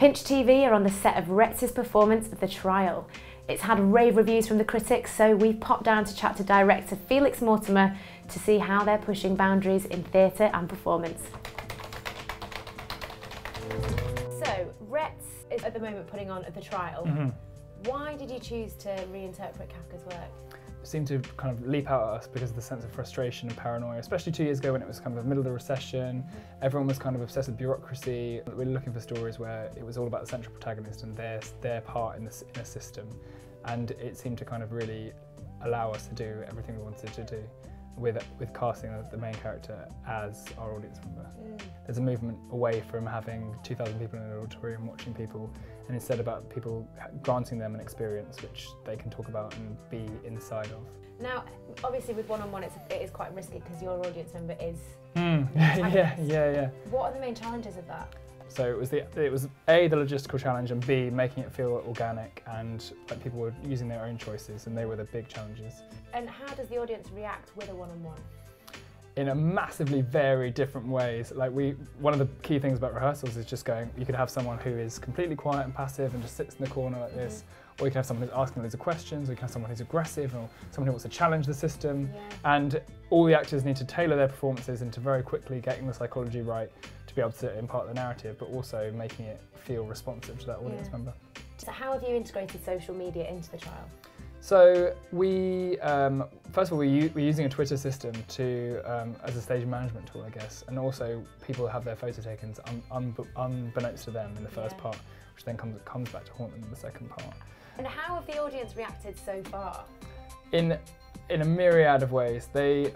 Pinch TV are on the set of Retz's performance of The Trial. It's had rave reviews from the critics, so we've popped down to chat to director Felix Mortimer to see how they're pushing boundaries in theatre and performance. So, Retz is at the moment putting on The Trial. Why did you choose to reinterpret Kafka's work? It seemed to kind of leap out at us because of the sense of frustration and paranoia, especially 2 years ago when it was kind of the middle of the recession. Everyone was kind of obsessed with bureaucracy. We were looking for stories where it was all about the central protagonist and their part in a system. And it seemed to kind of really allow us to do everything we wanted to do with casting the main character as our audience member. There's a movement away from having 2,000 people in an auditorium watching people, and instead about people granting them an experience which they can talk about and be inside of. Now, obviously with one-on-one it is quite risky because your audience member is Yeah. What are the main challenges of that? So it was A, the logistical challenge, and B, making it feel organic and like people were using their own choices, and they were the big challenges. And how does the audience react with a one-on-one? In a massively very different ways. Like one of the key things about rehearsals is just going, you could have someone who is completely quiet and passive and just sits in the corner like this, or you can have someone who's asking loads of questions, or you can have someone who's aggressive, or someone who wants to challenge the system. And all the actors need to tailor their performances into very quickly getting the psychology right to be able to impart the narrative, but also making it feel responsive to that audience member. So how have you integrated social media into The Trial? So we, first of all, we're using a Twitter system to, as a stage management tool, I guess, and also people have their photo taken unbeknownst to them in the first part, which then comes back to haunt them in the second part. And how have the audience reacted so far? In a myriad of ways. There's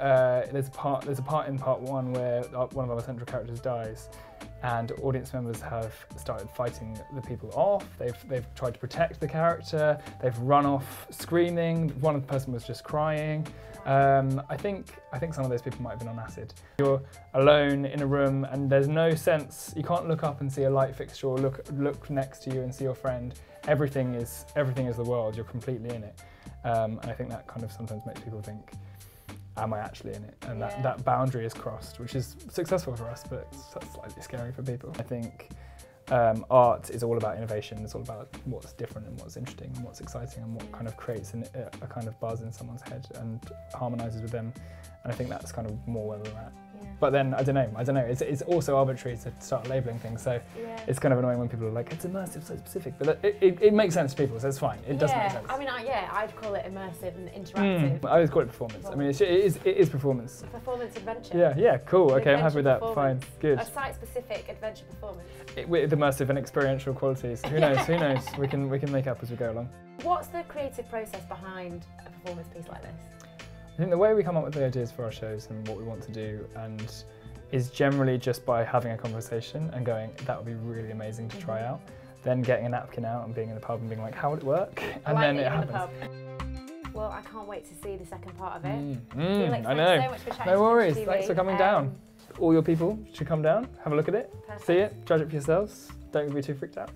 a part in part 1 where one of our central characters dies, and audience members have started fighting the people off. They've tried to protect the character. They've run off screaming. One person was just crying. I think some of those people might have been on acid. You're alone in a room and there's no sense. You can't look up and see a light fixture, or look next to you and see your friend. Everything is the world. You're completely in it. And I think that kind of sometimes makes people think, am I actually in it? And that boundary is crossed, which is successful for us, but it's slightly scary for people. I think art is all about innovation. It's all about what's different and what's interesting and what's exciting and what kind of creates a kind of buzz in someone's head and harmonises with them. And I think that's kind of more where we're at. But then, I don't know, it's also arbitrary to start labelling things, so it's kind of annoying when people are like, it's immersive, so specific, but it makes sense to people, so it's fine, it does make sense. I mean, I'd call it immersive and interactive. I always call it performance. I mean, it is performance. A performance adventure. Yeah, cool, okay, I'm happy with that, fine, good. A site-specific adventure performance. With immersive and experiential qualities, who knows, we can make up as we go along. What's the creative process behind a performance piece like this? I think the way we come up with the ideas for our shows and what we want to do is generally just by having a conversation and going, that would be really amazing to try out. Then getting a napkin out and being in a pub and being like, how would it work? And then it happens. Well, I can't wait to see the second part of it. Felix, I know. So much for chatting. No worries, thanks for coming down. All your people should come down, have a look at it, see it, judge it for yourselves. Don't be too freaked out.